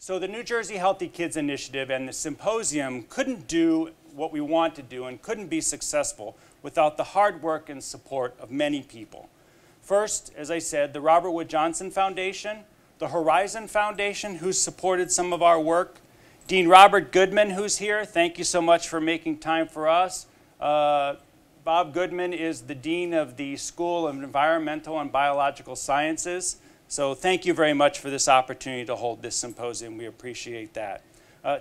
So the New Jersey Healthy Kids Initiative and the Symposium couldn't do what we want to do and couldn't be successful without the hard work and support of many people. First, as I said, the Robert Wood Johnson Foundation, the Horizon Foundation, who's supported some of our work, Dean Robert Goodman, who's here. Thank you so much for making time for us. Bob Goodman is the Dean of the School of Environmental and Biological Sciences. So thank you very much for this opportunity to hold this symposium. We appreciate that.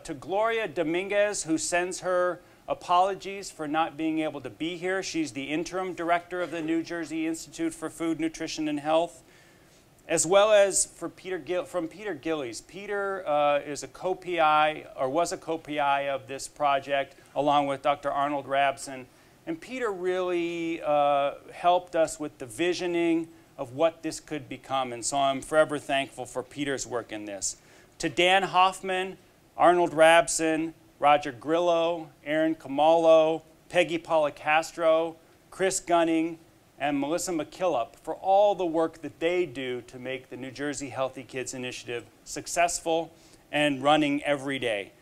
To Gloria Dominguez, who sends her apologies for not being able to be here. She's the interim director of the New Jersey Institute for Food, Nutrition, and Health. As well as from Peter Gillies. Peter is a co-PI, or was a co-PI of this project, along with Dr. Arnold Rabson. And Peter really helped us with the visioning of what this could become. And so I'm forever thankful for Peter's work in this. To Dan Hoffman, Arnold Rabson, Roger Grillo, Aaron Camalo, Peggy Policastro, Chris Gunning, and Melissa McKillop for all the work that they do to make the New Jersey Healthy Kids Initiative successful and running every day.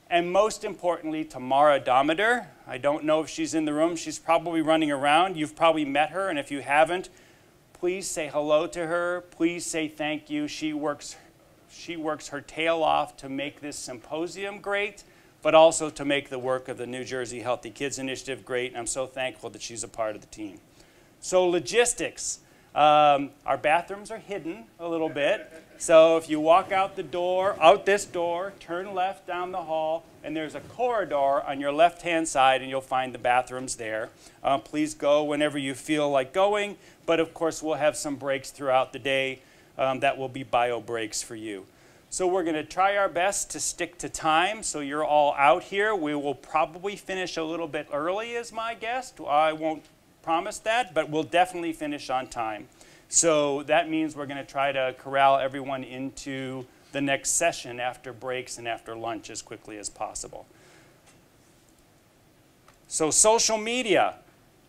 And most importantly, to Mara Dometer. I don't know if she's in the room. She's probably running around. You've probably met her, and if you haven't, please say hello to her. Please say thank you. She works her tail off to make this symposium great, but also to make the work of the New Jersey Healthy Kids Initiative great, and I'm so thankful that she's a part of the team. So logistics. Our bathrooms are hidden a little bit. So if you walk out the door, out this door, turn left down the hall, and there's a corridor on your left-hand side, and you'll find the bathrooms there. Please go whenever you feel like going, but of course we'll have some breaks throughout the day that will be bio breaks for you. So we're going to try our best to stick to time, so you're all out here. We will probably finish a little bit early, is my guess. I won't promise that, but we'll definitely finish on time. So that means we're going to try to corral everyone into the next session after breaks and after lunch as quickly as possible. So social media.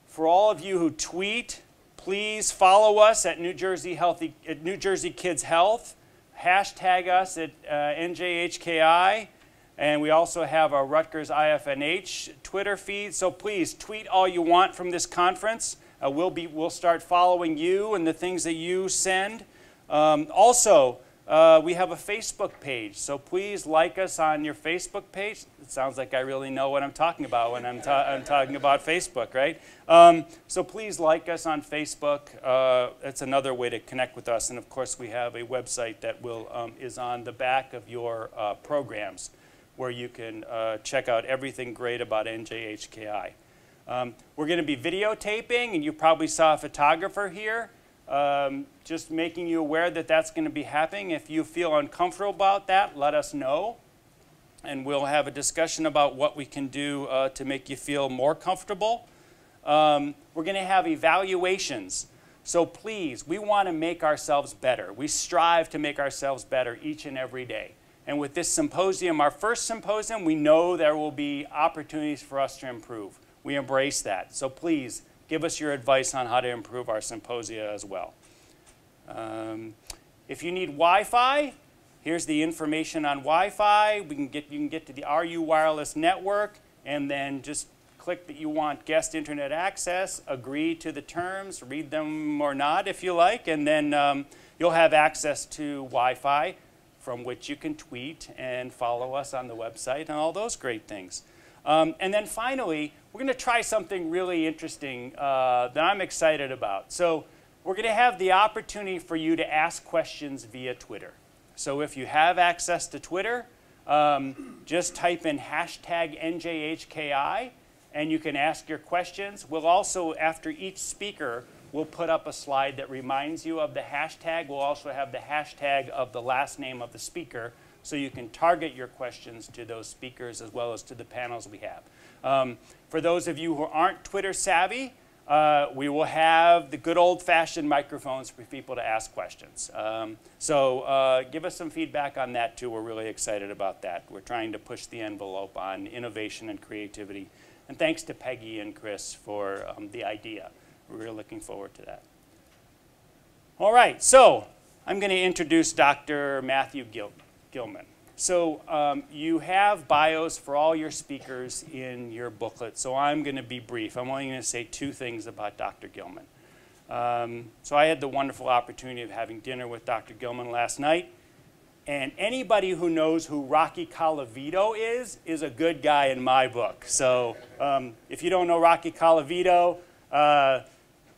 For all of you who tweet, please follow us at New Jersey Kids Health. Hashtag us at NJHKI. And we also have our Rutgers IFNH Twitter feed. So please tweet all you want from this conference. We'll start following you and the things that you send. Also, we have a Facebook page. So please like us on your Facebook page. It sounds like I really know what I'm talking about when I'm talking about Facebook, right? So please like us on Facebook. It's another way to connect with us. And of course, we have a website that is on the back of your programs, where you can check out everything great about NJHKI. We're going to be videotaping, and you probably saw a photographer here. Just making you aware that that's going to be happening. If you feel uncomfortable about that, let us know. And we'll have a discussion about what we can do to make you feel more comfortable. We're going to have evaluations. So please, we want to make ourselves better. We strive to make ourselves better each and every day. And with this symposium, our first symposium, we know there will be opportunities for us to improve. We embrace that. So please, give us your advice on how to improve our symposia as well. If you need Wi-Fi, here's the information on Wi-Fi. You can get to the RU Wireless Network, and then just click that you want guest internet access, agree to the terms, read them or not if you like, and then you'll have access to Wi-Fi, from which you can tweet and follow us on the website and all those great things. And then finally, we're going to try something really interesting that I'm excited about. So we're going to have the opportunity for you to ask questions via Twitter. So if you have access to Twitter, just type in hashtag NJHKI, and you can ask your questions. We'll also, after each speaker, we'll put up a slide that reminds you of the hashtag. We'll also have the hashtag of the last name of the speaker, so you can target your questions to those speakers as well as to the panels we have. For those of you who aren't Twitter savvy, we will have the good old-fashioned microphones for people to ask questions. So give us some feedback on that too. We're really excited about that. We're trying to push the envelope on innovation and creativity. And thanks to Peggy and Chris for the idea. We're really looking forward to that. All right, so I'm going to introduce Dr. Matthew Gillman. So you have bios for all your speakers in your booklet, so I'm going to be brief. I'm only going to say 2 things about Dr. Gillman. So I had the wonderful opportunity of having dinner with Dr. Gillman last night, and anybody who knows who Rocky Colavito is a good guy in my book. So if you don't know Rocky Colavito,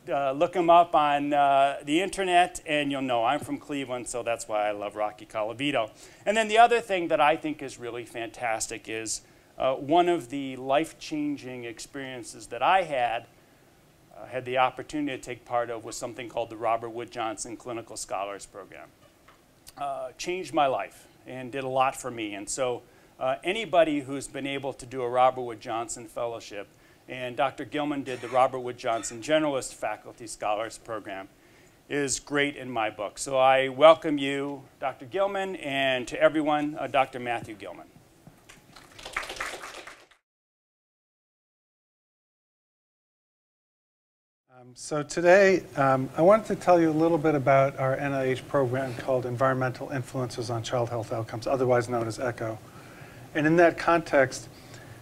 look him up on the internet and you'll know. I'm from Cleveland, so that's why I love Rocky Colavito. And then the other thing that I think is really fantastic is one of the life-changing experiences that I had the opportunity to take part of was something called the Robert Wood Johnson Clinical Scholars Program. Changed my life and did a lot for me. And so anybody who's been able to do a Robert Wood Johnson Fellowship, and Dr. Gillman did the Robert Wood Johnson Generalist Faculty Scholars Program, is great in my book. So I welcome you, Dr. Gillman, and to everyone, Dr. Matthew Gillman. So today, I wanted to tell you a little bit about our NIH program called Environmental Influences on Child Health Outcomes, otherwise known as ECHO. And in that context,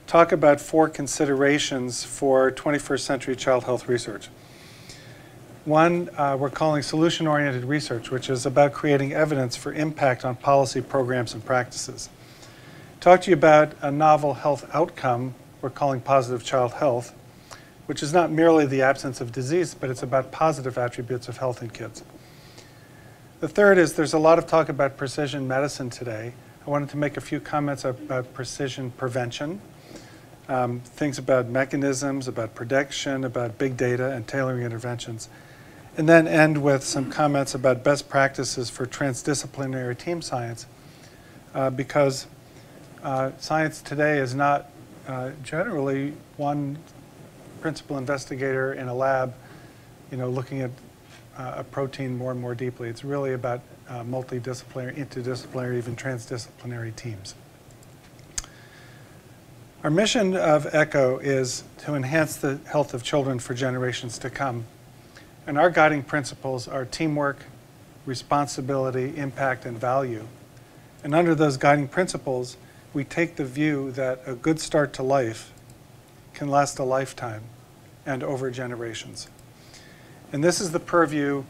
talk about 4 considerations for 21st century child health research. One, we're calling solution-oriented research, which is about creating evidence for impact on policy programs and practices. Talk to you about a novel health outcome we're calling positive child health, which is not merely the absence of disease, but it's about positive attributes of health in kids. The third is there's a lot of talk about precision medicine today. I wanted to make a few comments about precision prevention, things about mechanisms, about prediction, about big data and tailoring interventions, and then end with some comments about best practices for transdisciplinary team science, because science today is not generally one principal investigator in a lab, looking at a protein more and more deeply. It's really about multidisciplinary, interdisciplinary, even transdisciplinary teams. Our mission of ECHO is to enhance the health of children for generations to come. And our guiding principles are teamwork, responsibility, impact, and value. And under those guiding principles, we take the view that a good start to life can last a lifetime and over generations. And this is the purview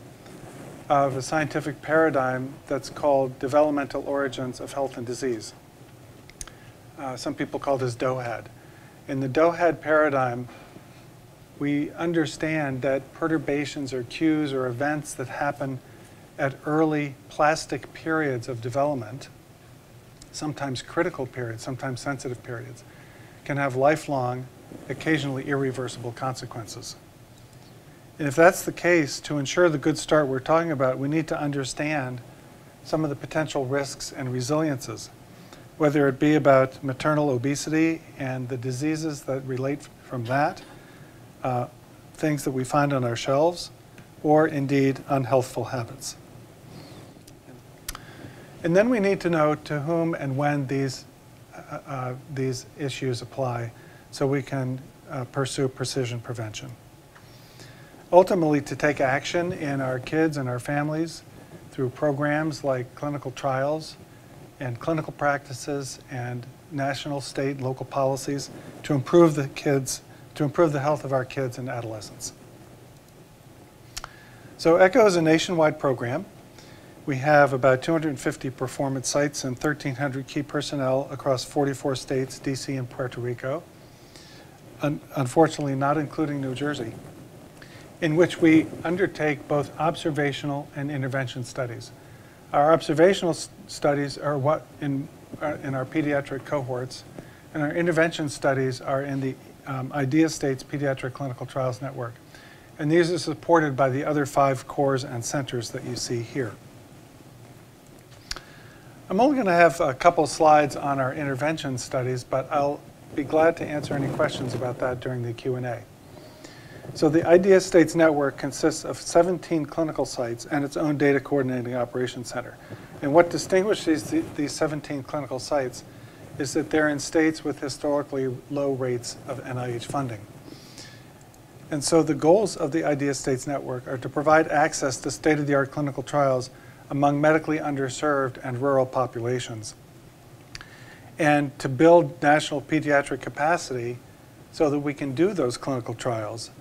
of a scientific paradigm that's called developmental origins of health and disease. Some people call this DOHAD. In the DOHAD paradigm, we understand that perturbations or cues or events that happen at early plastic periods of development, sometimes critical periods, sometimes sensitive periods, can have lifelong, occasionally irreversible consequences. And if that's the case, to ensure the good start we're talking about, we need to understand some of the potential risks and resiliences, whether it be about maternal obesity and the diseases that relate from that, things that we find on our shelves, or indeed unhealthful habits. And then we need to know to whom and when these issues apply so we can pursue precision prevention. Ultimately, to take action in our kids and our families through programs like clinical trials and clinical practices and national, state, local policies to improve the health of our kids and adolescents. So ECHO is a nationwide program. We have about 250 performance sites and 1,300 key personnel across 44 states, DC and Puerto Rico, unfortunately not including New Jersey, in which we undertake both observational and intervention studies. Our observational studies are in our pediatric cohorts, and our intervention studies are in the IDEA States Pediatric Clinical Trials Network. And these are supported by the other 5 cores and centers that you see here. I'm only going to have a couple slides on our intervention studies, but I'll be glad to answer any questions about that during the Q&A. So the IDEA States Network consists of 17 clinical sites and its own data coordinating operations center. And what distinguishes these 17 clinical sites is that they're in states with historically low rates of NIH funding. And so the goals of the IDEA States Network are to provide access to state-of-the-art clinical trials among medically underserved and rural populations, and to build national pediatric capacity so that we can do those clinical trials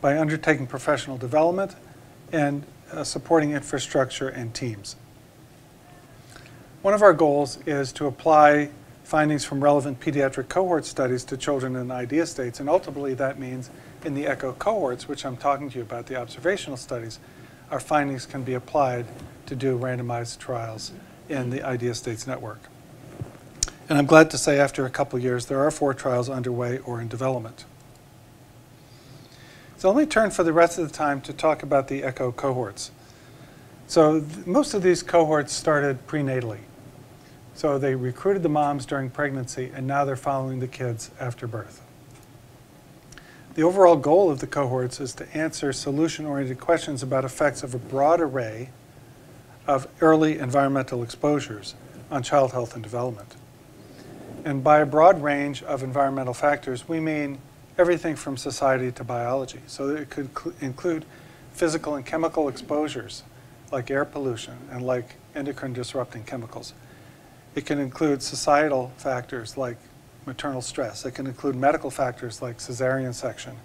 by undertaking professional development and supporting infrastructure and teams. One of our goals is to apply findings from relevant pediatric cohort studies to children in idea states, and ultimately that means in the ECHO cohorts, which I'm talking to you about, the observational studies, our findings can be applied to do randomized trials in the idea states network. And I'm glad to say after a couple years, there are 4 trials underway or in development. So let me turn for the rest of the time to talk about the ECHO cohorts. So most of these cohorts started prenatally. So they recruited the moms during pregnancy, and now they're following the kids after birth. The overall goal of the cohorts is to answer solution-oriented questions about effects of a broad array of early environmental exposures on child health and development. And by a broad range of environmental factors, we mean everything from society to biology. So it could include physical and chemical exposures, like air pollution and like endocrine disrupting chemicals. It can include societal factors like maternal stress. It can include medical factors like cesarean section,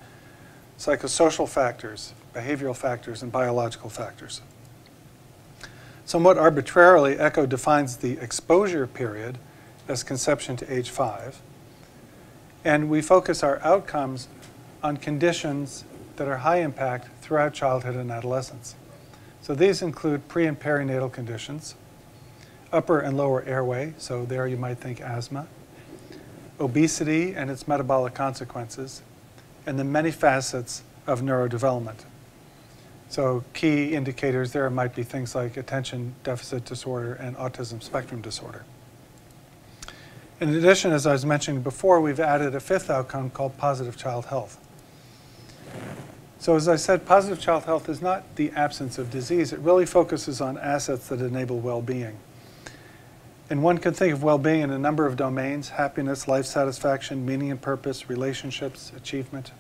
psychosocial factors, behavioral factors, and biological factors. Somewhat arbitrarily, ECHO defines the exposure period as conception to age 5. And we focus our outcomes on conditions that are high impact throughout childhood and adolescence. So these include pre- and perinatal conditions, upper and lower airway, so there you might think asthma, obesity and its metabolic consequences, and the many facets of neurodevelopment. So key indicators there might be things like attention deficit disorder and autism spectrum disorder. In addition, as I was mentioning before, we've added a 5th outcome called positive child health. So as I said, positive child health is not the absence of disease. It really focuses on assets that enable well-being. And one can think of well-being in a number of domains: happiness, life satisfaction, meaning and purpose, relationships, achievement.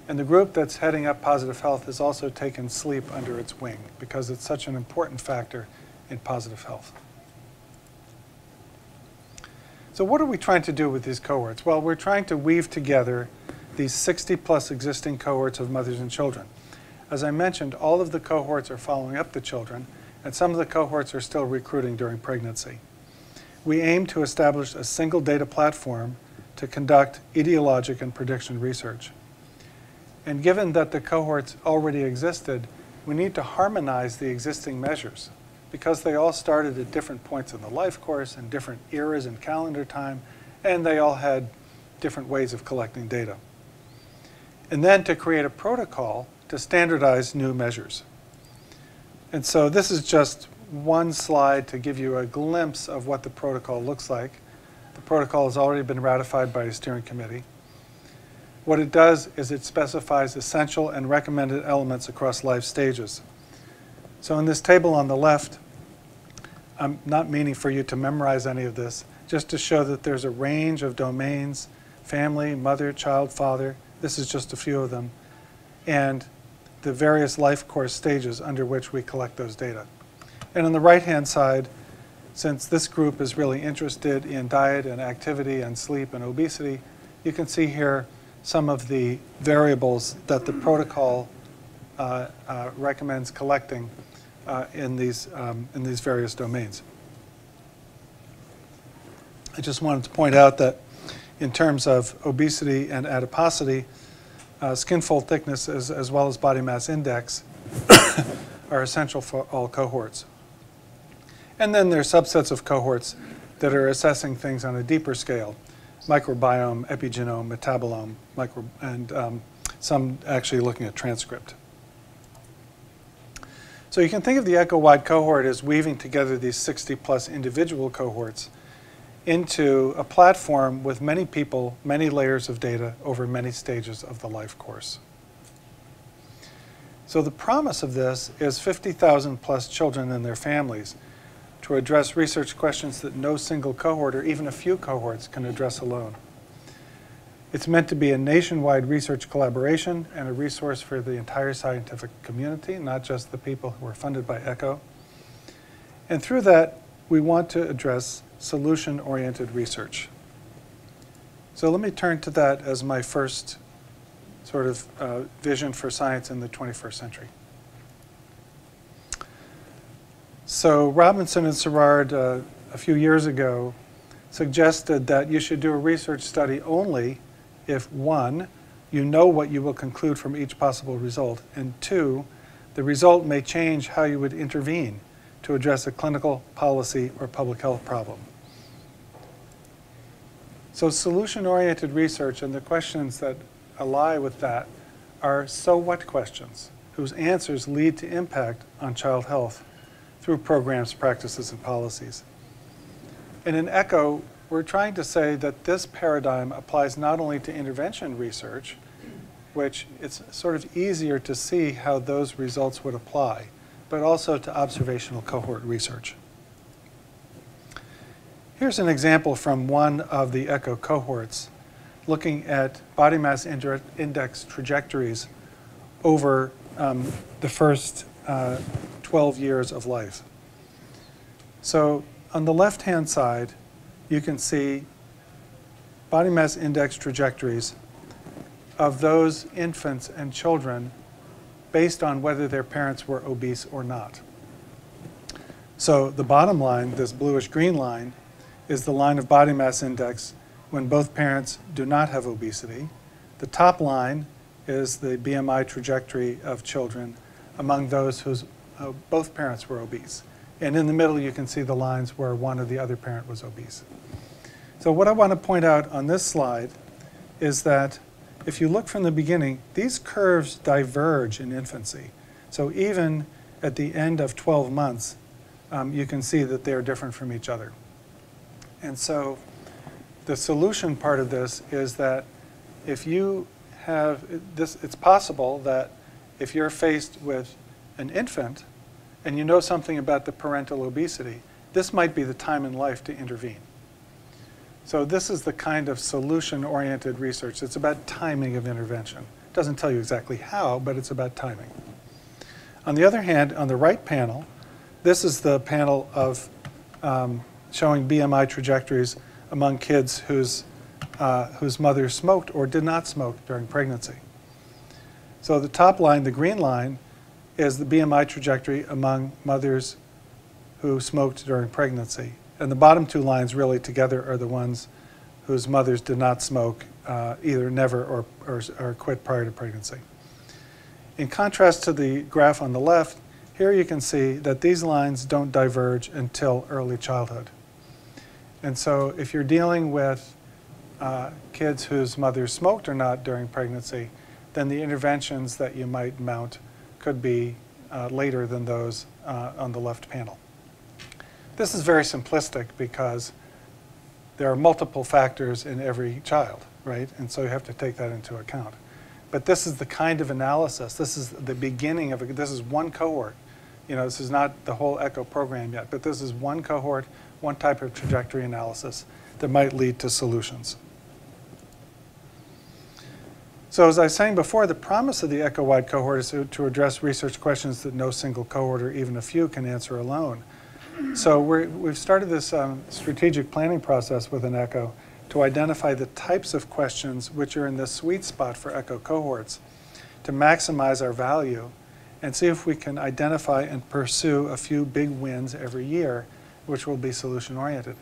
And the group that's heading up positive health has also taken sleep under its wing because it's such an important factor in positive health. So what are we trying to do with these cohorts? Well, we're trying to weave together these 60+ existing cohorts of mothers and children. As I mentioned, all of the cohorts are following up the children, and some of the cohorts are still recruiting during pregnancy. We aim to establish a single data platform to conduct etiologic and prediction research. And given that the cohorts already existed, we need to harmonize the existing measures because they all started at different points in the life course and different eras in calendar time, and they all had different ways of collecting data. And then to create a protocol to standardize new measures. And so this is just one slide to give you a glimpse of what the protocol looks like. The protocol has already been ratified by a steering committee. What it does is it specifies essential and recommended elements across life stages. So in this table on the left, I'm not meaning for you to memorize any of this, just to show that there's a range of domains: family, mother, child, father. This is just a few of them. And the various life course stages under which we collect those data. And on the right-hand side, since this group is really interested in diet and activity and sleep and obesity, you can see here some of the variables that the protocol recommends collecting in these various domains. I just wanted to point out that in terms of obesity and adiposity, skin fold thickness as well as body mass index are essential for all cohorts. And then there are subsets of cohorts that are assessing things on a deeper scale: microbiome, epigenome, metabolome, and some actually looking at transcript. So you can think of the ECHO-wide cohort as weaving together these 60+ individual cohorts into a platform with many people, many layers of data over many stages of the life course. So the promise of this is 50,000+ children and their families to address research questions that no single cohort or even a few cohorts can address alone. It's meant to be a nationwide research collaboration and a resource for the entire scientific community, not just the people who are funded by ECHO. And through that, we want to address solution-oriented research. So let me turn to that as my first sort of vision for science in the 21st century. So Robinson and Serrard a few years ago suggested that you should do a research study only if, one, you know what you will conclude from each possible result, and two, the result may change how you would intervene to address a clinical, policy, or public health problem. So solution-oriented research and the questions that ally with that are so what questions whose answers lead to impact on child health through programs, practices, and policies. And in ECHO, we're trying to say that this paradigm applies not only to intervention research, which it's sort of easier to see how those results would apply, but also to observational cohort research. Here's an example from one of the ECHO cohorts looking at body mass index trajectories over the first 12 years of life. So on the left-hand side, you can see body mass index trajectories of those infants and children based on whether their parents were obese or not. So the bottom line, this bluish-green line, is the line of body mass index when both parents do not have obesity. The top line is the BMI trajectory of children among those whose both parents were obese. And in the middle, you can see the lines where one or the other parent was obese. So what I want to point out on this slide is that if you look from the beginning, these curves diverge in infancy. So even at the end of 12 months, you can see that they are different from each other. And so the solution part of this is that if you have this, it's possible that if you're faced with an infant and you know something about the parental obesity, this might be the time in life to intervene. So this is the kind of solution-oriented research. It's about timing of intervention. It doesn't tell you exactly how, but it's about timing. On the other hand, on the right panel, this is the panel of showing BMI trajectories among kids whose mothers smoked or did not smoke during pregnancy. So the top line, the green line, is the BMI trajectory among mothers who smoked during pregnancy. And the bottom two lines really together are the ones whose mothers did not smoke, either never or quit prior to pregnancy. In contrast to the graph on the left, here you can see that these lines don't diverge until early childhood. And so if you're dealing with kids whose mothers smoked or not during pregnancy, then the interventions that you might mount could be later than those on the left panel. This is very simplistic because there are multiple factors in every child, right? And so you have to take that into account. But this is the kind of analysis, this is the beginning of it. This is one cohort. You know, this is not the whole ECHO program yet, but this is one cohort, one type of trajectory analysis that might lead to solutions. So as I was saying before, the promise of the ECHO-wide cohort is to address research questions that no single cohort or even a few can answer alone. So we've started this strategic planning process within ECHO to identify the types of questions which are in the sweet spot for ECHO cohorts to maximize our value and see if we can identify and pursue a few big wins every year, which will be solution-oriented.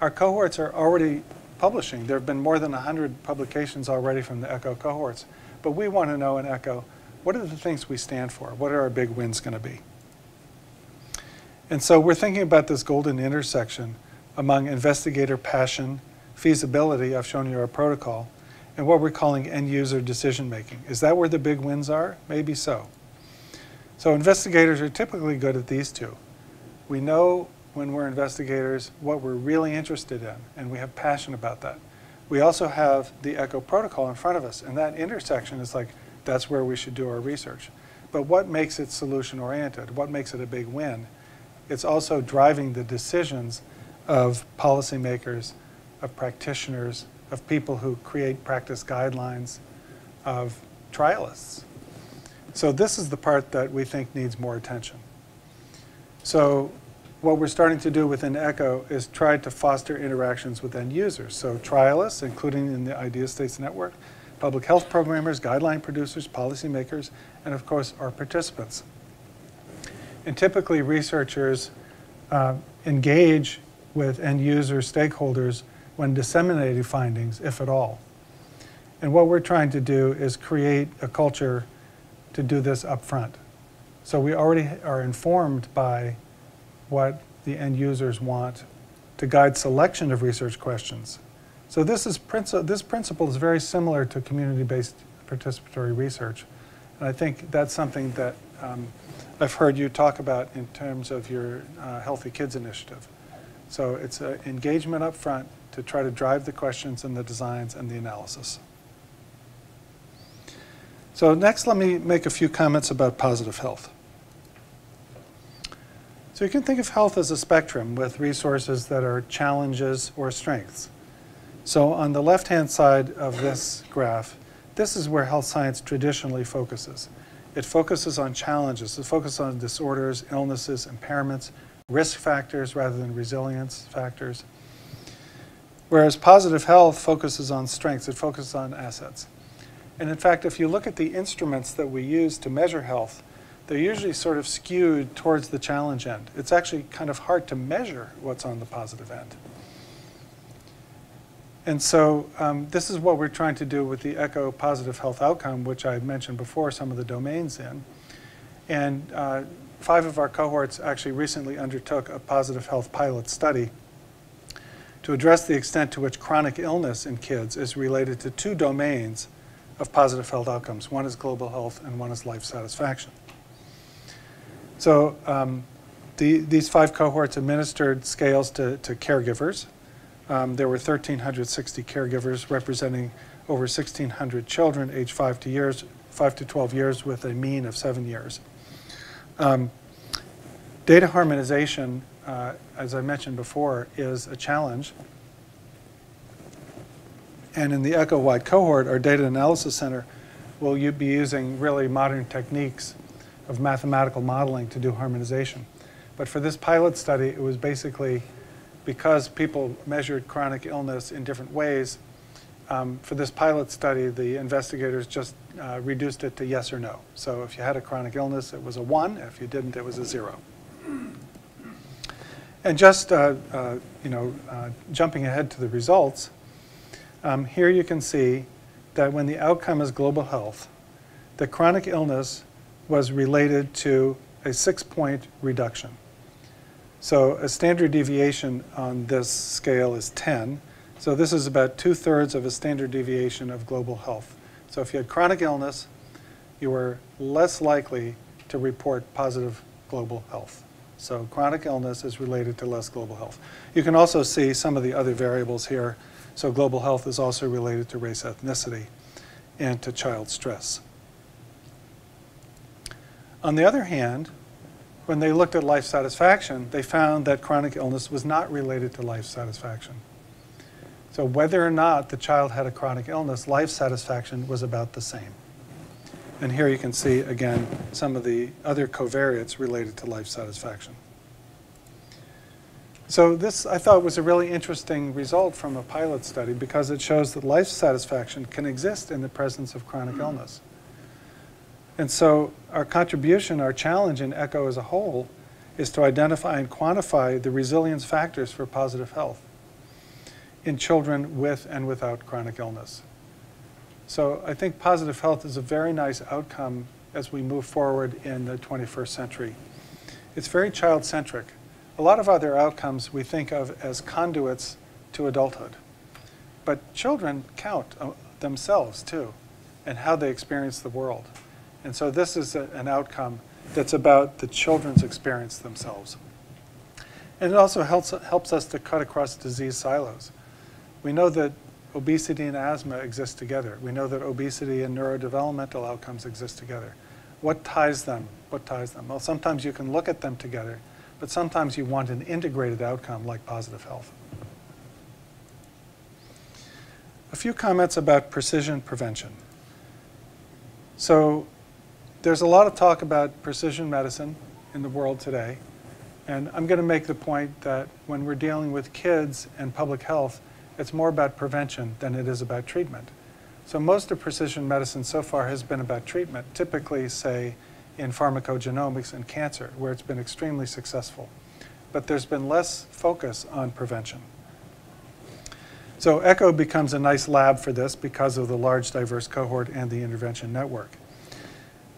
Our cohorts are already publishing. There have been more than 100 publications already from the ECHO cohorts. But we want to know in ECHO, what are the things we stand for? What are our big wins going to be? And so we're thinking about this golden intersection among investigator passion, feasibility, I've shown you our protocol, and what we're calling end-user decision-making. Is that where the big wins are? Maybe so. So investigators are typically good at these two. We know when we're investigators what we're really interested in, and we have passion about that. We also have the ECHO protocol in front of us, and that intersection is like, that's where we should do our research. But what makes it solution-oriented? What makes it a big win? It's also driving the decisions of policymakers, of practitioners, of people who create practice guidelines, of trialists. So this is the part that we think needs more attention. So what we're starting to do within ECHO is try to foster interactions with end users. So trialists, including in the Idea States Network, public health programmers, guideline producers, policymakers, and of course our participants. And typically researchers engage with end user stakeholders when disseminating findings, if at all. And what we're trying to do is create a culture to do this up front. So we already are informed by what the end users want to guide selection of research questions. So this principle is very similar to community-based participatory research. And I think that's something that I've heard you talk about in terms of your Healthy Kids initiative. So it's an engagement up front to try to drive the questions and the designs and the analysis. So next, let me make a few comments about positive health. So you can think of health as a spectrum with resources that are challenges or strengths. So on the left-hand side of this graph, this is where health science traditionally focuses. It focuses on challenges. It focuses on disorders, illnesses, impairments, risk factors rather than resilience factors. Whereas positive health focuses on strengths. It focuses on assets. And in fact, if you look at the instruments that we use to measure health, they're usually sort of skewed towards the challenge end. It's actually kind of hard to measure what's on the positive end. And so this is what we're trying to do with the ECHO positive health outcome, which I mentioned before, some of the domains in. And 5 of our cohorts actually recently undertook a positive health pilot study to address the extent to which chronic illness in kids is related to 2 domains of positive health outcomes. One is global health and one is life satisfaction. So these 5 cohorts administered scales to caregivers. There were 1,360 caregivers representing over 1,600 children aged 5 to 12 years with a mean of 7 years. Data harmonization, as I mentioned before, is a challenge. And in the ECHO-wide cohort, our Data Analysis Center will be using really modern techniques of mathematical modeling to do harmonization. But for this pilot study, it was basically because people measured chronic illness in different ways. For this pilot study, the investigators just reduced it to yes or no. So if you had a chronic illness, it was a 1. If you didn't, it was a 0. And just jumping ahead to the results, here you can see that when the outcome is global health, the chronic illness was related to a 6-point reduction. So a standard deviation on this scale is 10. So this is about 2/3 of a standard deviation of global health. So if you had chronic illness, you were less likely to report positive global health. So chronic illness is related to less global health. You can also see some of the other variables here. So global health is also related to race, ethnicity, and to child stress. On the other hand, when they looked at life satisfaction, they found that chronic illness was not related to life satisfaction. So whether or not the child had a chronic illness, life satisfaction was about the same. And here you can see, again, some of the other covariates related to life satisfaction. So this, I thought, was a really interesting result from a pilot study because it shows that life satisfaction can exist in the presence of chronic illness. And so our contribution, our challenge in ECHO as a whole, is to identify and quantify the resilience factors for positive health in children with and without chronic illness. So I think positive health is a very nice outcome as we move forward in the 21st century. It's very child-centric. A lot of other outcomes we think of as conduits to adulthood. But children count themselves too, and how they experience the world. And so this is an outcome that's about the children's experience themselves. And it also helps us to cut across disease silos. We know that obesity and asthma exist together. We know that obesity and neurodevelopmental outcomes exist together. What ties them? What ties them? Well, sometimes you can look at them together, but sometimes you want an integrated outcome like positive health. A few comments about precision prevention. So there's a lot of talk about precision medicine in the world today. And I'm going to make the point that when we're dealing with kids and public health, it's more about prevention than it is about treatment. So most of precision medicine so far has been about treatment, typically, say, in pharmacogenomics and cancer, where it's been extremely successful. But there's been less focus on prevention. So ECHO becomes a nice lab for this because of the large diverse cohort and the intervention network.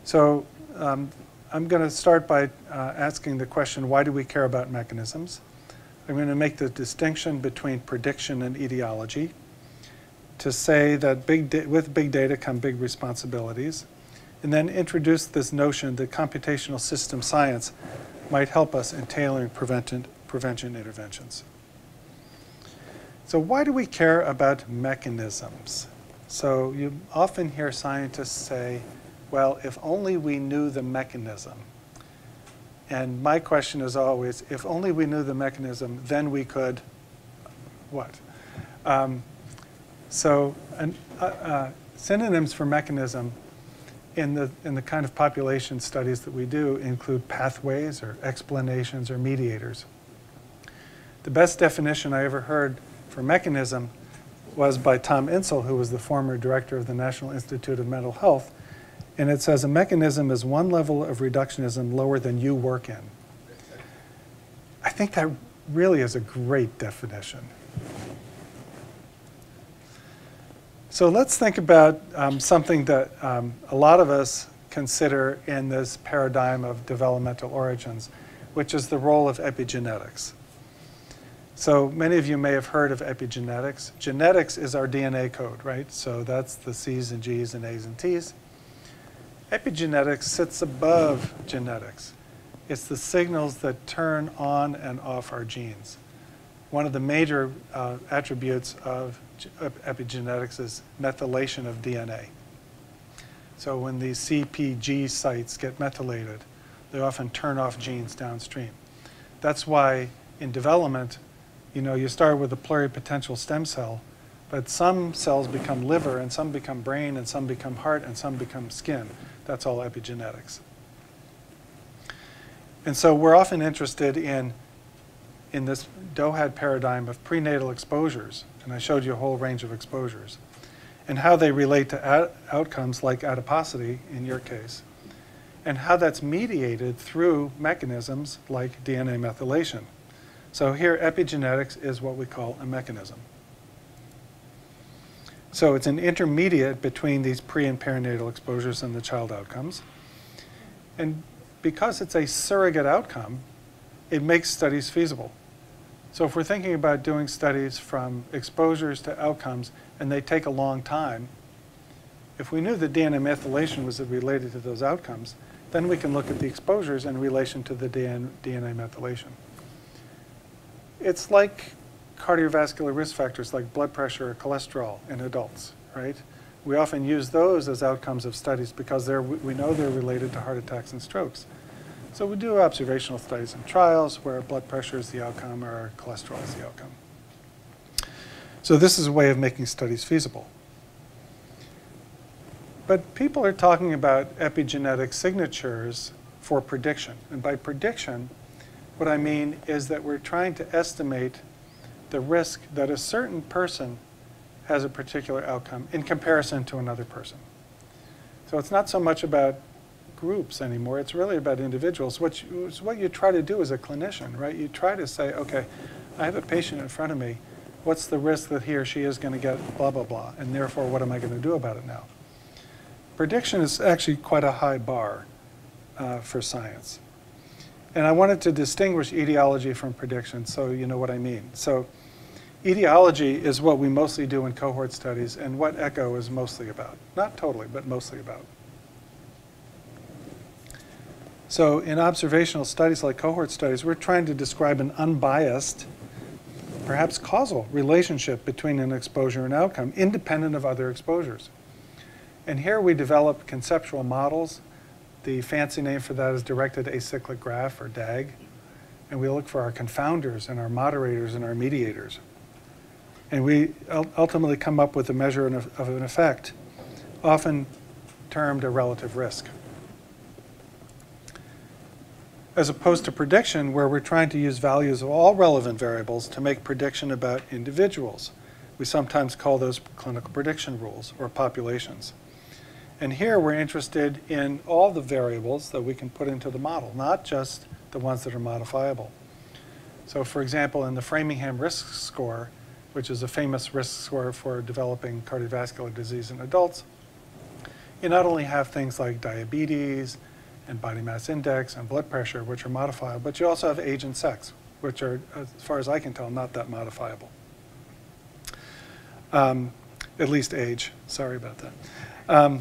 So I'm going to start by asking the question, why do we care about mechanisms? I'm going to make the distinction between prediction and etiology, to say that with big data come big responsibilities, and then introduce this notion that computational system science might help us in tailoring prevention interventions. So why do we care about mechanisms? So you often hear scientists say, well, if only we knew the mechanism. And my question is always, if only we knew the mechanism, then we could what? Synonyms for mechanism in the kind of population studies that we do include pathways or explanations or mediators. The best definition I ever heard for mechanism was by Tom Insel, who was the former director of the National Institute of Mental Health. And it says a mechanism is one level of reductionism lower than you work in. I think that really is a great definition. So let's think about something that a lot of us consider in this paradigm of developmental origins, which is the role of epigenetics. So many of you may have heard of epigenetics. Genetics is our DNA code, right? So that's the C's and G's and A's and T's. Epigenetics sits above genetics. It's the signals that turn on and off our genes. One of the major attributes of epigenetics is methylation of DNA. So when these CPG sites get methylated, they often turn off genes downstream. That's why in development, you start with a pluripotential stem cell, but some cells become liver, and some become brain, and some become heart, and some become skin. That's all epigenetics. And so we're often interested in this DOHAD paradigm of prenatal exposures, and I showed you a whole range of exposures, and how they relate to outcomes like adiposity, in your case, and how that's mediated through mechanisms like DNA methylation. So here, epigenetics is what we call a mechanism. So it's an intermediate between these pre- and perinatal exposures and the child outcomes. And because it's a surrogate outcome, it makes studies feasible. So if we're thinking about doing studies from exposures to outcomes, and they take a long time, if we knew that DNA methylation was related to those outcomes, then we can look at the exposures in relation to the DNA methylation. It's like cardiovascular risk factors like blood pressure or cholesterol in adults, right? We often use those as outcomes of studies because we know they're related to heart attacks and strokes. So we do observational studies and trials where blood pressure is the outcome or cholesterol is the outcome. So this is a way of making studies feasible. But people are talking about epigenetic signatures for prediction. And by prediction, what I mean is that we're trying to estimate the risk that a certain person has a particular outcome in comparison to another person. So it's not so much about groups anymore, it's really about individuals. What you try to do as a clinician, right? You try to say, okay, I have a patient in front of me, what's the risk that he or she is going to get blah, blah, blah, and therefore what am I going to do about it now? Prediction is actually quite a high bar for science. And I wanted to distinguish etiology from prediction, so you know what I mean. So etiology is what we mostly do in cohort studies and what ECHO is mostly about. Not totally, but mostly about. So in observational studies like cohort studies, we're trying to describe an unbiased, perhaps causal relationship between an exposure and outcome, independent of other exposures. And here we develop conceptual models. The fancy name for that is directed acyclic graph, or DAG. And we look for our confounders and our moderators and our mediators. And we ultimately come up with a measure of an effect, often termed a relative risk. as opposed to prediction, where we're trying to use values of all relevant variables to make prediction about individuals. We sometimes call those clinical prediction rules or populations. And here we're interested in all the variables that we can put into the model, not just the ones that are modifiable. So for example, in the Framingham Risk Score, which is a famous risk score for developing cardiovascular disease in adults, you not only have things like diabetes and body mass index and blood pressure, which are modifiable, but you also have age and sex, which are, as far as I can tell, not that modifiable. At least age, sorry about that.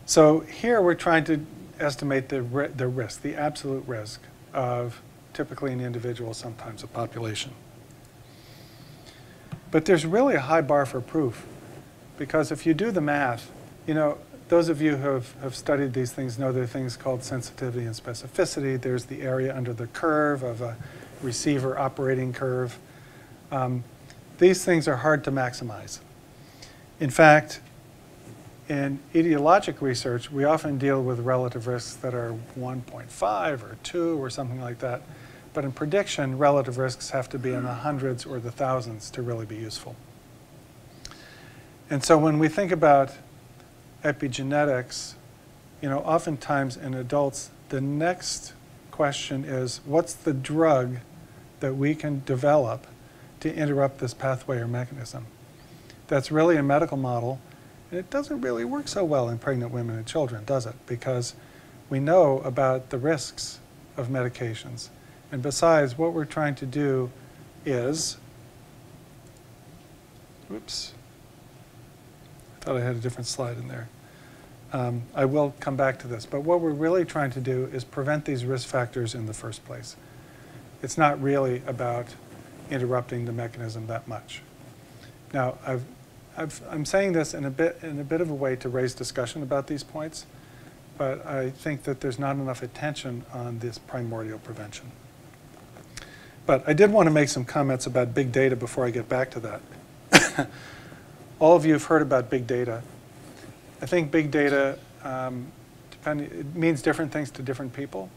So here we're trying to estimate the risk, the absolute risk of typically an individual, sometimes a population. But there's really a high bar for proof, because if you do the math, you know, those of you who have studied these things know there are things called sensitivity and specificity. There's the area under the curve of a receiver operating curve. These things are hard to maximize. In fact, in etiologic research, we often deal with relative risks that are 1.5 or 2 or something like that. But in prediction, relative risks have to be in the hundreds or the thousands to really be useful. And so when we think about epigenetics, you know, oftentimes in adults, the next question is, what's the drug that we can develop to interrupt this pathway or mechanism? That's really a medical model, and it doesn't really work so well in pregnant women and children, does it? Because we know about the risks of medications. And besides, what we're trying to do is, whoops, I thought I had a different slide in there. I will come back to this, but what we're really trying to do is prevent these risk factors in the first place. It's not really about interrupting the mechanism that much. Now, I'm saying this in a bit of a way to raise discussion about these points, but I think that there's not enough attention on this primordial prevention. But I did want to make some comments about big data before I get back to that. All of you have heard about big data. I think big data, it means different things to different people,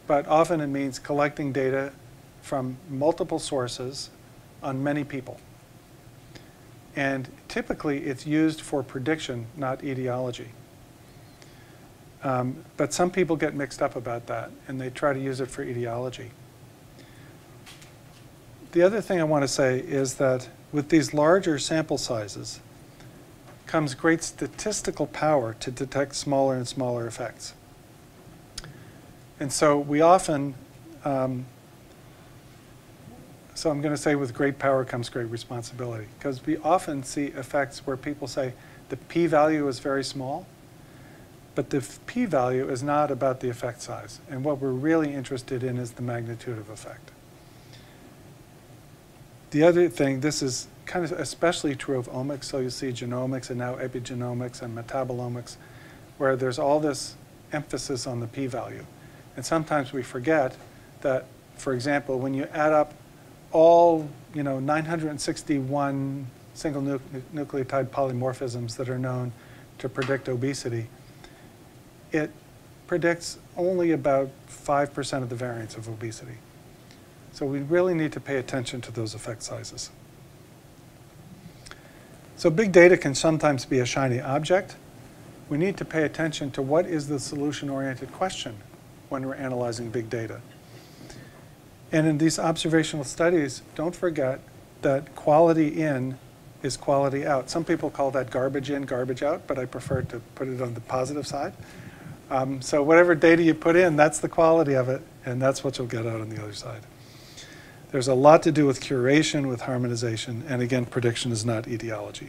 but often it means collecting data from multiple sources on many people. And typically it's used for prediction, not etiology. But some people get mixed up about that, and they try to use it for etiology. The other thing I want to say is that with these larger sample sizes comes great statistical power to detect smaller and smaller effects. And so we often, so I'm going to say with great power comes great responsibility, because we often see effects where people say the p-value is very small, but the p-value is not about the effect size. And what we're really interested in is the magnitude of effect. The other thing, this is kind of especially true of omics, so you see genomics and now epigenomics and metabolomics, where there's all this emphasis on the p-value. And sometimes we forget that, for example, when you add up all 961 single nucleotide polymorphisms that are known to predict obesity, it predicts only about 5% of the variance of obesity. So we really need to pay attention to those effect sizes. So big data can sometimes be a shiny object. We need to pay attention to what is the solution-oriented question when we're analyzing big data. And in these observational studies, don't forget that quality in is quality out. Some people call that garbage in, garbage out, but I prefer to put it on the positive side. So whatever data you put in, that's the quality of it, and that's what you'll get out on the other side. There's a lot to do with curation, with harmonization, and again, prediction is not etiology.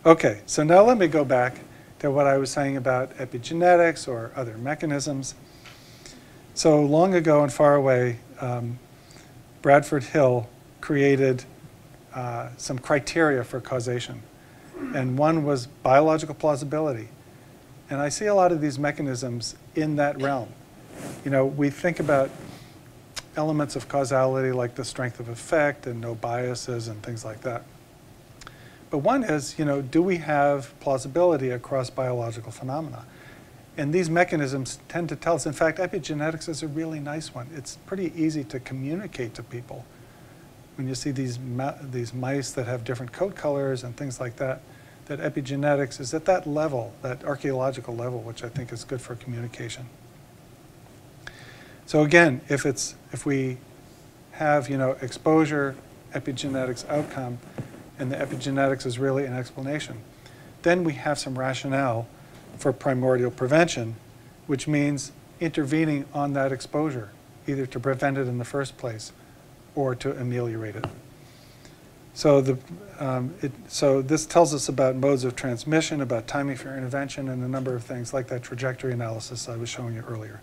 Okay, so now let me go back to what I was saying about epigenetics or other mechanisms. So long ago and far away, Bradford Hill created some criteria for causation. And one was biological plausibility. And I see a lot of these mechanisms in that realm. You know, we think about elements of causality like the strength of effect and no biases and things like that. But one is, do we have plausibility across biological phenomena? And these mechanisms tend to tell us, in fact, epigenetics is a really nice one. It's pretty easy to communicate to people. When you see these mice that have different coat colors and things like that, that epigenetics is at that level, that archaeological level, which I think is good for communication. So again, if we have, exposure, epigenetics outcome, and the epigenetics is really an explanation, then we have some rationale for primordial prevention, which means intervening on that exposure, either to prevent it in the first place or to ameliorate it. So, so this tells us about modes of transmission, about timing for intervention, and a number of things like that trajectory analysis I was showing you earlier.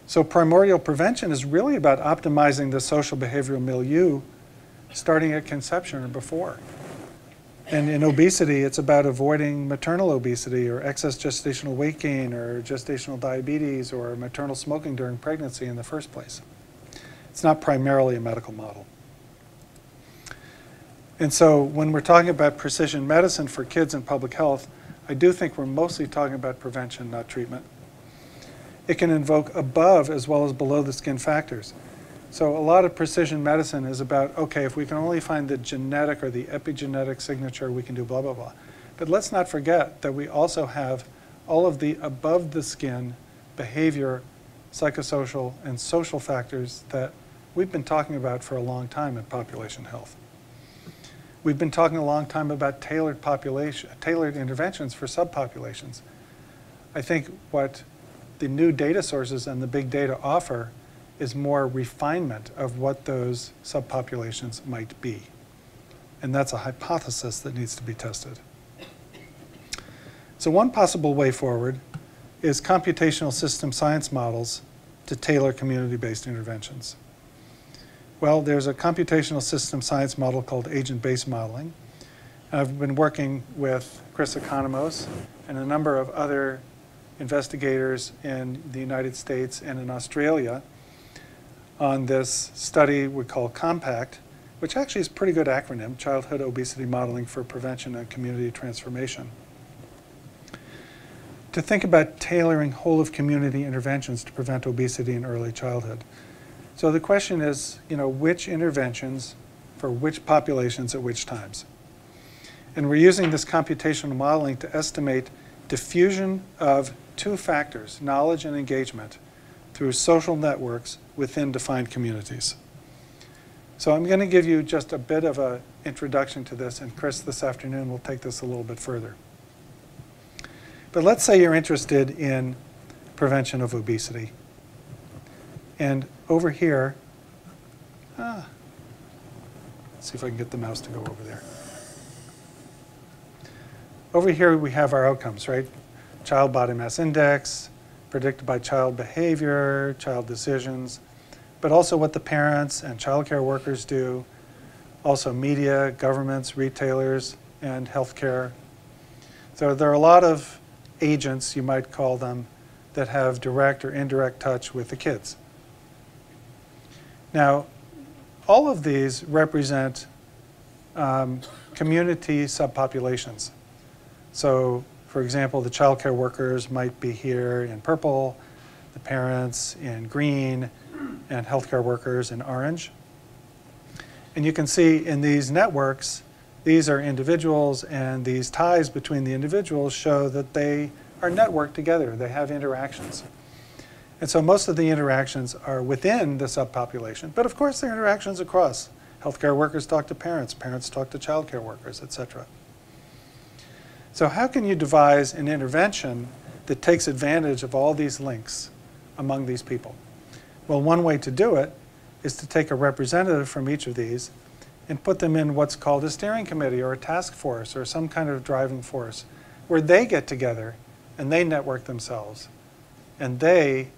So primordial prevention is really about optimizing the social behavioral milieu starting at conception or before. And in obesity, it's about avoiding maternal obesity or excess gestational weight gain or gestational diabetes or maternal smoking during pregnancy in the first place. It's not primarily a medical model. And so when we're talking about precision medicine for kids and public health, I do think we're mostly talking about prevention, not treatment. It can invoke above as well as below the skin factors. So a lot of precision medicine is about, okay, if we can only find the genetic or the epigenetic signature, we can do blah, blah, blah. But let's not forget that we also have all of the above the skin behavior, psychosocial, and social factors that we've been talking about for a long time in population health. We've been talking a long time about tailored interventions for subpopulations. I think what the new data sources and the big data offer is more refinement of what those subpopulations might be. And that's a hypothesis that needs to be tested. So one possible way forward is computational system science models to tailor community-based interventions. Well, there's a computational system science model called agent-based modeling. I've been working with Christina Economos and a number of other investigators in the United States and in Australia on this study we call COMPACT, which actually is a pretty good acronym, Childhood Obesity Modeling for Prevention and Community Transformation, to think about tailoring whole-of-community interventions to prevent obesity in early childhood. So the question is, which interventions for which populations at which times? And we're using this computational modeling to estimate diffusion of two factors, knowledge and engagement, through social networks within defined communities. So I'm going to give you just a bit of an introduction to this, and Chris this afternoon will take this a little bit further. But let's say you're interested in prevention of obesity. And over here, let's see if I can get the mouse to go over there. Over here we have our outcomes, right? Child body mass index, predicted by child behavior, child decisions, but also what the parents and child care workers do, also media, governments, retailers, and healthcare. So there are a lot of agents, you might call them, that have direct or indirect touch with the kids. Now, all of these represent community subpopulations. So, for example, the child care workers might be here in purple, the parents in green, and healthcare workers in orange. And you can see in these networks, these are individuals, and these ties between the individuals show that they are networked together. They have interactions. And so most of the interactions are within the subpopulation, but of course there are interactions across. Healthcare workers talk to parents, parents talk to child care workers, etc. So how can you devise an intervention that takes advantage of all these links among these people? Well, one way to do it is to take a representative from each of these and put them in what's called a steering committee or a task force or some kind of driving force where they get together and they network themselves and they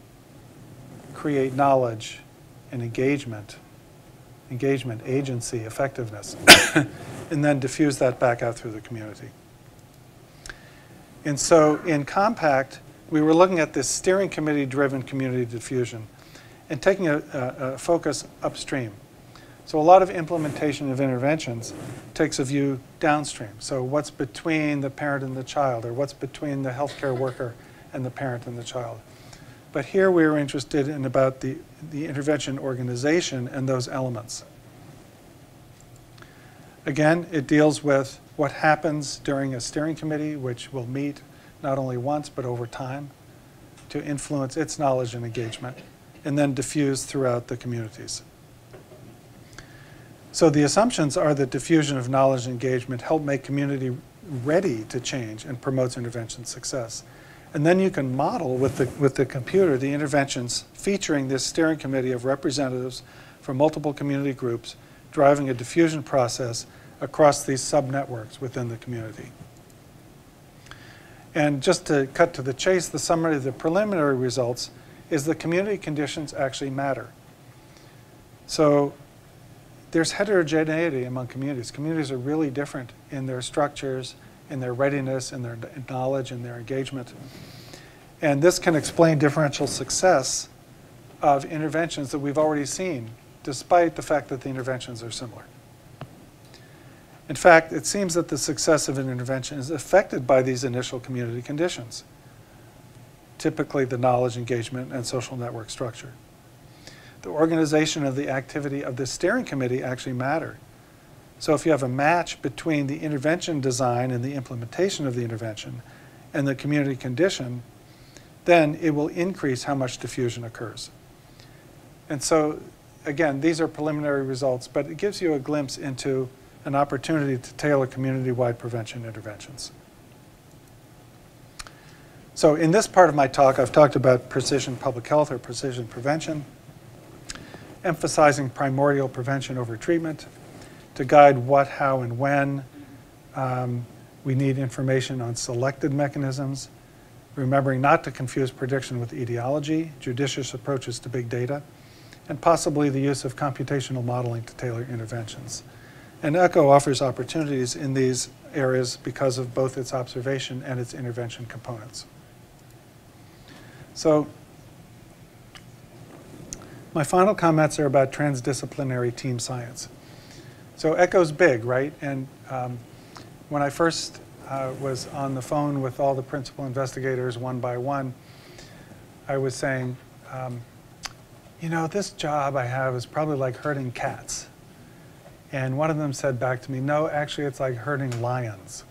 create knowledge and engagement, agency, effectiveness, and then diffuse that back out through the community. And so in COMPACT, we were looking at this steering committee-driven community diffusion and taking a focus upstream. So a lot of implementation of interventions takes a view downstream. So what's between the parent and the child, or what's between the healthcare worker and the parent and the child. But here we are interested in about the intervention organization and those elements. Again, it deals with what happens during a steering committee, which will meet not only once but over time to influence its knowledge and engagement, and then diffuse throughout the communities. So the assumptions are that diffusion of knowledge and engagement help make community ready to change and promotes intervention success. And then you can model with the computer the interventions featuring this steering committee of representatives from multiple community groups driving a diffusion process across these sub-networks within the community. And just to cut to the chase, the summary of the preliminary results is the community conditions actually matter. So there's heterogeneity among communities. Communities are really different in their structures, in their readiness, in their knowledge, in their engagement. And this can explain differential success of interventions that we've already seen, despite the fact that the interventions are similar. In fact, it seems that the success of an intervention is affected by these initial community conditions, typically the knowledge, engagement, and social network structure. The organization of the activity of the steering committee actually matter. So if you have a match between the intervention design and the implementation of the intervention and the community condition, then it will increase how much diffusion occurs. And so, again, these are preliminary results, but it gives you a glimpse into an opportunity to tailor community-wide prevention interventions. So in this part of my talk, I've talked about precision public health or precision prevention, emphasizing primordial prevention over treatment, to guide what, how, and when. We need information on selected mechanisms, remembering not to confuse prediction with etiology, judicious approaches to big data, and possibly the use of computational modeling to tailor interventions. And ECHO offers opportunities in these areas because of both its observation and its intervention components. So my final comments are about transdisciplinary team science. So ECHO's big, right? And when I first was on the phone with all the principal investigators one by one, I was saying, you know, this job I have is probably like herding cats. And one of them said back to me, no, actually it's like herding lions.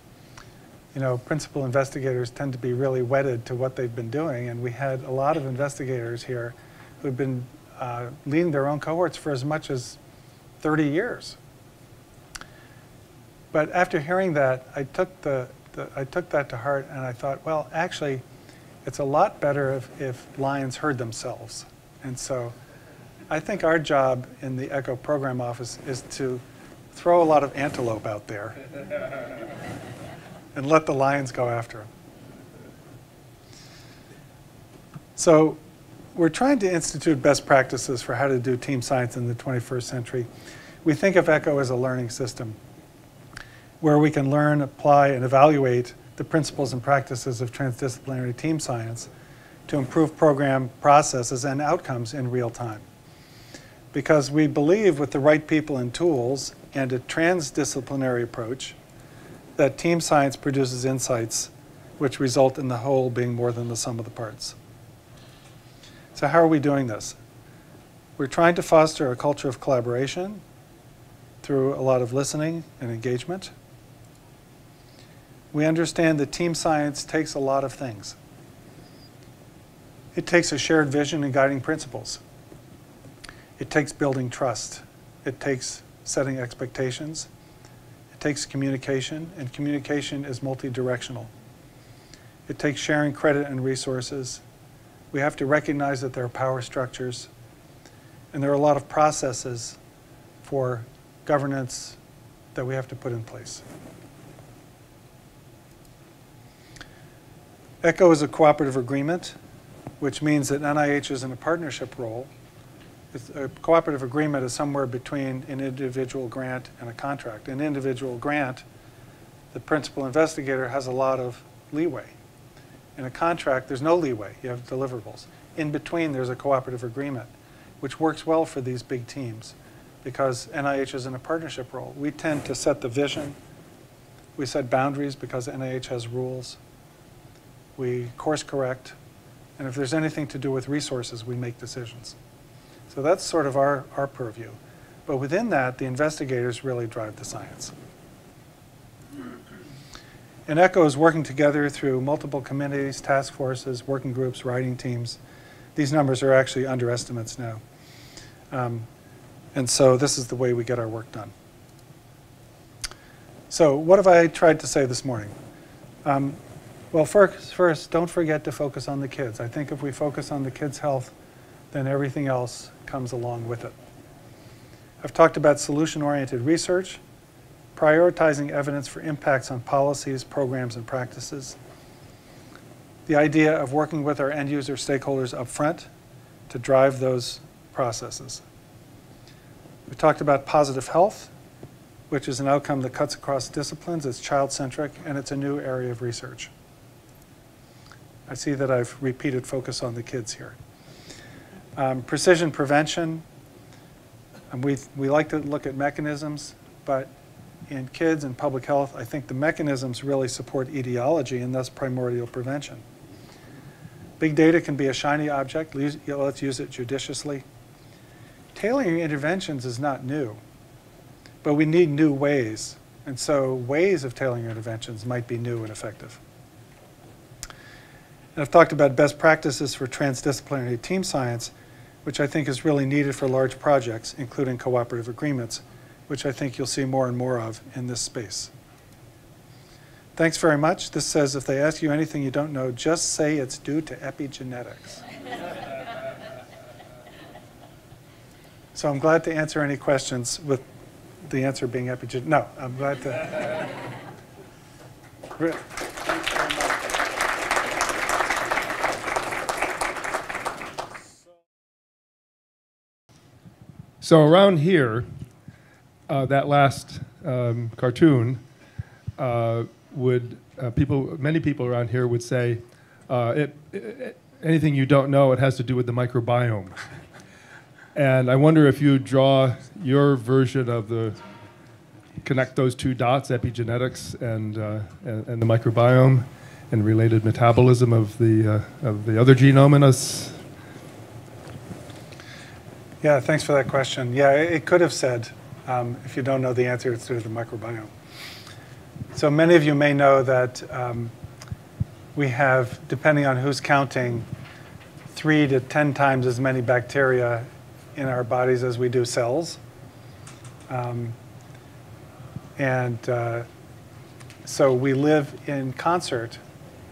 You know, principal investigators tend to be really wedded to what they've been doing, and we had a lot of investigators here who've been leading their own cohorts for as much as 30 years. But after hearing that, I took that to heart, and I thought, well, actually, it's a lot better if lions herd themselves. And so I think our job in the ECHO program office is to throw a lot of antelope out there and let the lions go after them. So we're trying to institute best practices for how to do team science in the 21st century. We think of ECHO as a learning system where we can learn, apply, and evaluate the principles and practices of transdisciplinary team science to improve program processes and outcomes in real time. Because we believe with the right people and tools and a transdisciplinary approach that team science produces insights which result in the whole being more than the sum of the parts. So how are we doing this? We're trying to foster a culture of collaboration through a lot of listening and engagement. We understand that team science takes a lot of things. It takes a shared vision and guiding principles. It takes building trust. It takes setting expectations. It takes communication, and communication is multi-directional. It takes sharing credit and resources. We have to recognize that there are power structures, and there are a lot of processes for governance that we have to put in place. ECHO is a cooperative agreement, which means that NIH is in a partnership role. A cooperative agreement is somewhere between an individual grant and a contract. An individual grant, the principal investigator has a lot of leeway. In a contract, there's no leeway. You have deliverables. In between, there's a cooperative agreement, which works well for these big teams, because NIH is in a partnership role. We tend to set the vision. We set boundaries because NIH has rules. We course correct. And if there's anything to do with resources, we make decisions. So that's sort of our purview. But within that, the investigators really drive the science. And ECHO is working together through multiple committees, task forces, working groups, writing teams. These numbers are actually underestimates now. And so this is the way we get our work done. So what have I tried to say this morning? Well, first, don't forget to focus on the kids. I think if we focus on the kids' health, then everything else comes along with it. I've talked about solution-oriented research, prioritizing evidence for impacts on policies, programs, and practices. The idea of working with our end-user stakeholders up front to drive those processes. We talked about positive health, which is an outcome that cuts across disciplines. It's child-centric, and it's a new area of research. I see that I've repeated focus on the kids here. Precision prevention. We like to look at mechanisms, but in kids and public health, I think the mechanisms really support etiology and thus primordial prevention. Big data can be a shiny object. Let's use it judiciously. Tailoring interventions is not new, but we need new ways. And so ways of tailoring interventions might be new and effective. And I've talked about best practices for transdisciplinary team science, which I think is really needed for large projects, including cooperative agreements, which I think you'll see more and more of in this space. Thanks very much. This says, if they ask you anything you don't know, just say it's due to epigenetics. So I'm glad to answer any questions with the answer being epigenetics. No, I'm glad to. So around here, that last cartoon many people around here would say, anything you don't know, it has to do with the microbiome. And I wonder if you draw your version of connect those two dots, epigenetics and the microbiome, and related metabolism of the other genome in us. Yeah, thanks for that question. Yeah, it could have said, if you don't know the answer, it's due to the microbiome. So many of you may know that we have, depending on who's counting, 3 to 10 times as many bacteria in our bodies as we do cells. So we live in concert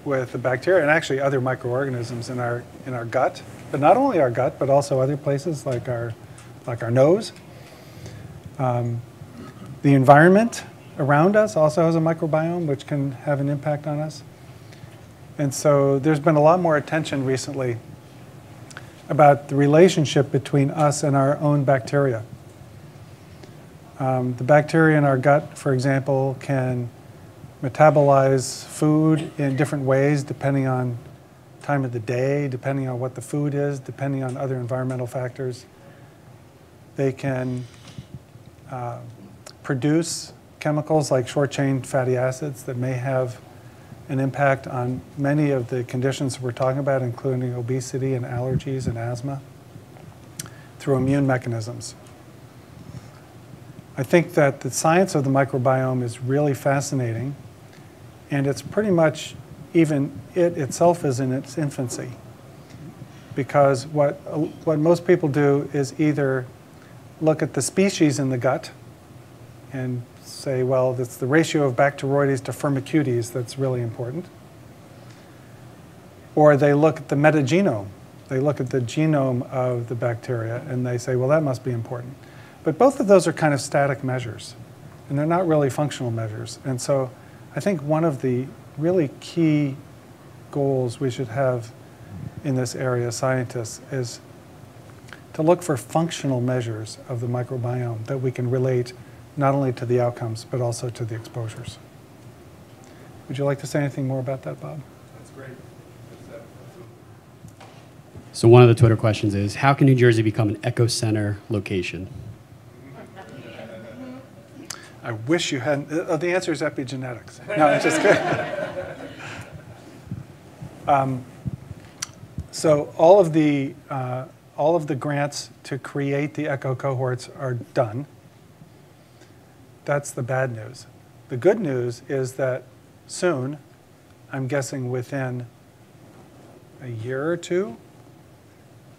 with the bacteria and actually other microorganisms in our gut, but not only our gut, but also other places like our nose. The environment around us also has a microbiome, which can have an impact on us. And so there's been a lot more attention recently about the relationship between us and our own bacteria. The bacteria in our gut, for example, can metabolize food in different ways depending on time of the day, depending on what the food is, depending on other environmental factors. They can produce chemicals like short-chain fatty acids that may have an impact on many of the conditions we're talking about, including obesity and allergies and asthma, through immune mechanisms. I think that the science of the microbiome is really fascinating, and it's pretty much, even it itself is in its infancy. Because what most people do is either look at the species in the gut and say, well, it's the ratio of Bacteroides to Firmicutes that's really important. Or they look at the metagenome. They look at the genome of the bacteria and they say, well, that must be important. But both of those are kind of static measures, and they're not really functional measures. And so I think one of the really key goals we should have in this area, scientists, is to look for functional measures of the microbiome that we can relate not only to the outcomes, but also to the exposures. Would you like to say anything more about that, Bob? That's great. So one of the Twitter questions is, how can New Jersey become an eco center location? I wish you hadn't. The answer is epigenetics. No, I'm just kidding. So all of the grants to create the ECHO cohorts are done. That's the bad news. The good news is that soon, I'm guessing within a year or two,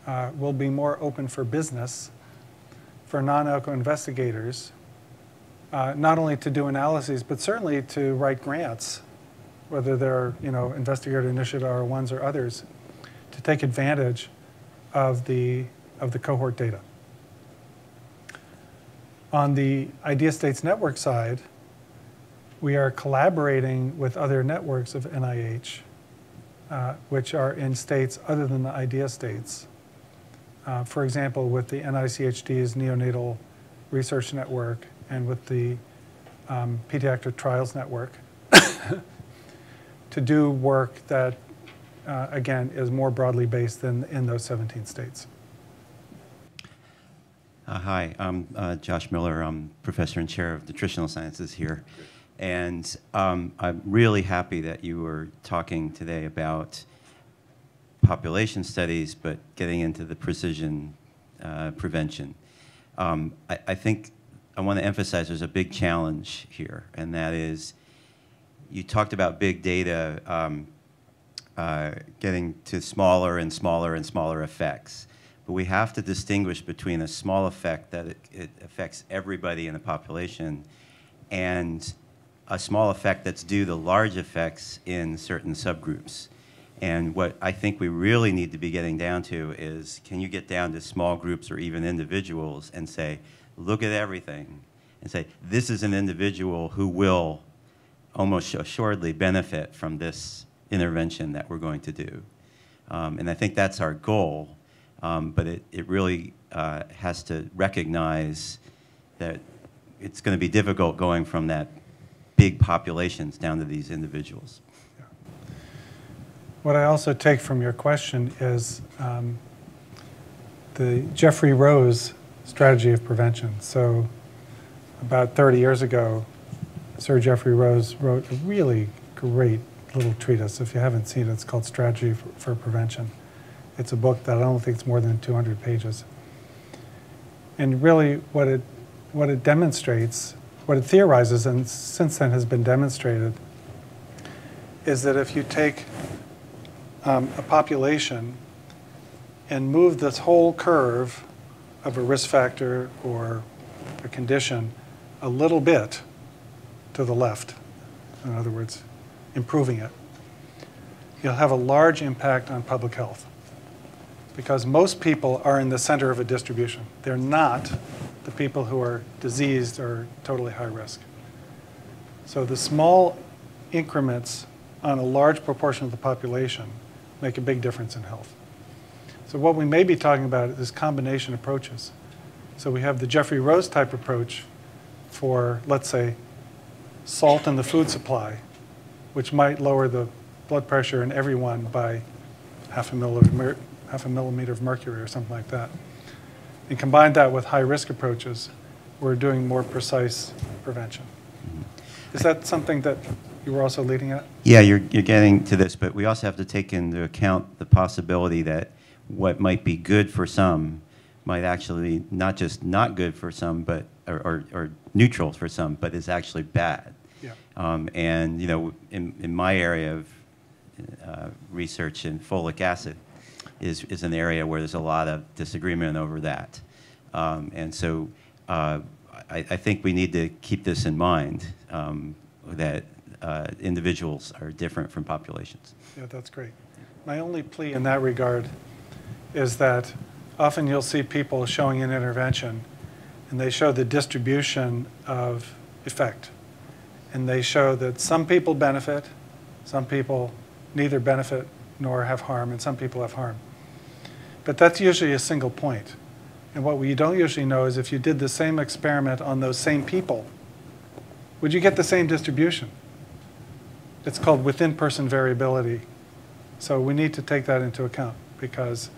we'll be more open for business for non-ECHO investigators, not only to do analyses, but certainly to write grants, whether they're investigator initiative R1s or others, to take advantage of the cohort data. On the Idea States Network side, we are collaborating with other networks of NIH, which are in states other than the Idea States. For example, with the NICHD's Neonatal Research Network and with the Pediatric Trials Network to do work that, again, is more broadly based than in those 17 states. Hi, I'm Josh Miller. I'm professor and chair of nutritional sciences here. And I'm really happy that you were talking today about population studies, but getting into the precision prevention. I think I want to emphasize there's a big challenge here, and that is you talked about big data getting to smaller and smaller and smaller effects. But we have to distinguish between a small effect that it affects everybody in the population and a small effect that's due to large effects in certain subgroups. And what I think we really need to be getting down to is, can you get down to small groups or even individuals and say, look at everything, and say, this is an individual who will almost assuredly benefit from this intervention that we're going to do. And I think that's our goal. But it really has to recognize that it's going to be difficult going from that big populations down to these individuals. Yeah. What I also take from your question is the Jeffrey Rose strategy of prevention. So about 30 years ago, Sir Jeffrey Rose wrote a really great little treatise. If you haven't seen it, it's called Strategy for Prevention. It's a book that I don't think it's more than 200 pages. And really what it demonstrates, what it theorizes, and since then has been demonstrated, is that if you take a population and move this whole curve of a risk factor or a condition a little bit to the left, in other words, improving it, you'll have a large impact on public health. Because most people are in the center of a distribution. They're not the people who are diseased or totally high risk. So the small increments on a large proportion of the population make a big difference in health. So what we may be talking about is combination approaches. So we have the Jeffrey Rose type approach for, let's say, salt in the food supply, which might lower the blood pressure in everyone by half a millimeter of mercury or something like that. And combine that with high-risk approaches, we're doing more precise prevention. Is that something that you were also leading at? Yeah, you're getting to this, but we also have to take into account the possibility that what might be good for some might actually not just not good for some, but or neutral for some, but is actually bad. Yeah. And in my area of research in folic acid, is an area where there's a lot of disagreement over that. And so I think we need to keep this in mind, that individuals are different from populations. Yeah, that's great. My only plea in that regard is that often you'll see people showing an intervention, and they show the distribution of effect. And they show that some people benefit, some people neither benefit nor have harm, and some people have harm. But that's usually a single point. And what we don't usually know is if you did the same experiment on those same people, would you get the same distribution? It's called within-person variability. So we need to take that into account, because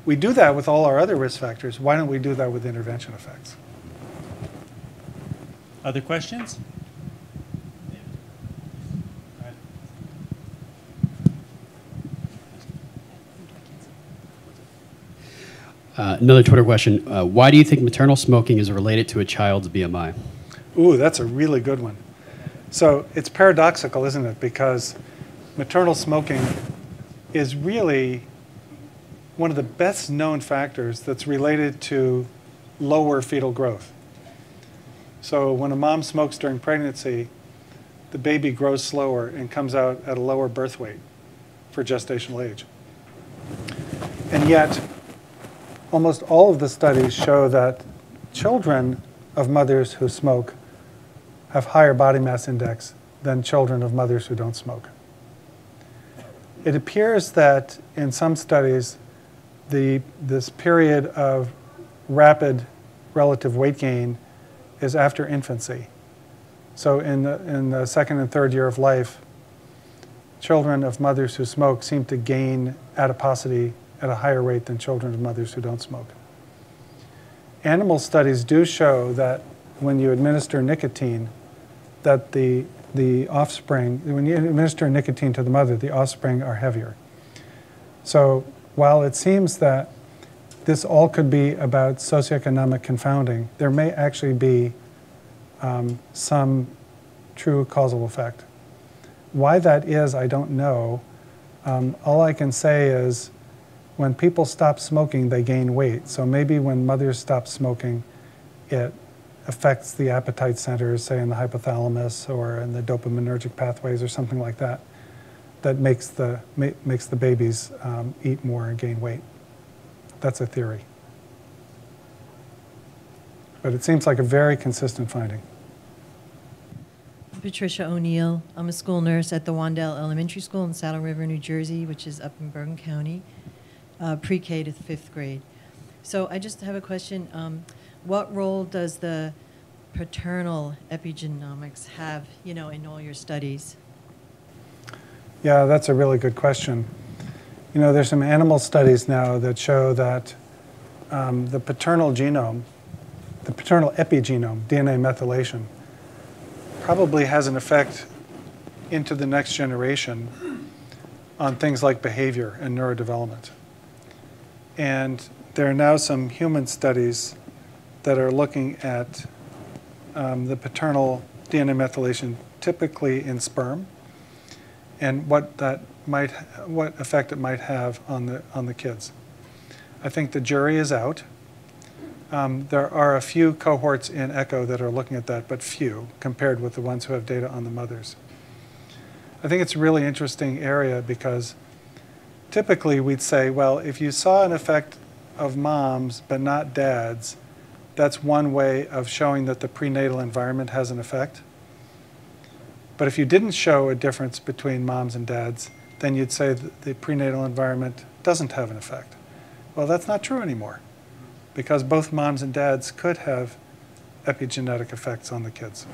we do that with all our other risk factors. Why don't we do that with intervention effects? Other questions? Another Twitter question. Why do you think maternal smoking is related to a child's BMI? Ooh, that's a really good one. So it's paradoxical, isn't it? Because maternal smoking is really one of the best known factors that's related to lower fetal growth. So when a mom smokes during pregnancy, the baby grows slower and comes out at a lower birth weight for gestational age. And yet, almost all of the studies show that children of mothers who smoke have higher body mass index than children of mothers who don't smoke. It appears that in some studies, this period of rapid relative weight gain is after infancy. So in the second and third year of life, children of mothers who smoke seem to gain adiposity at a higher rate than children of mothers who don't smoke. Animal studies do show that when you administer nicotine, that the offspring, when you administer nicotine to the mother, the offspring are heavier. So while it seems that this all could be about socioeconomic confounding, there may actually be some true causal effect. Why that is, I don't know. All I can say is when people stop smoking, they gain weight. So maybe when mothers stop smoking, it affects the appetite centers, say in the hypothalamus or in the dopaminergic pathways or something like that, that makes the babies eat more and gain weight. That's a theory. But it seems like a very consistent finding. Patricia O'Neill. I'm a school nurse at the Wandell Elementary School in Saddle River, New Jersey, which is up in Bergen County, pre-K to 5th grade. So I just have a question. What role does the paternal epigenomics have, in all your studies? Yeah, that's a really good question. There's some animal studies now that show that the paternal genome, the paternal epigenome, DNA methylation, probably has an effect into the next generation on things like behavior and neurodevelopment. And there are now some human studies that are looking at the paternal DNA methylation, typically in sperm, and what effect it might have on the kids. I think the jury is out. There are a few cohorts in ECHO that are looking at that, but few compared with the ones who have data on the mothers. I think it's a really interesting area because typically we'd say, well, if you saw an effect of moms but not dads, that's one way of showing that the prenatal environment has an effect. But if you didn't show a difference between moms and dads, then you'd say that the prenatal environment doesn't have an effect. Well, that's not true anymore, because both moms and dads could have epigenetic effects on the kids.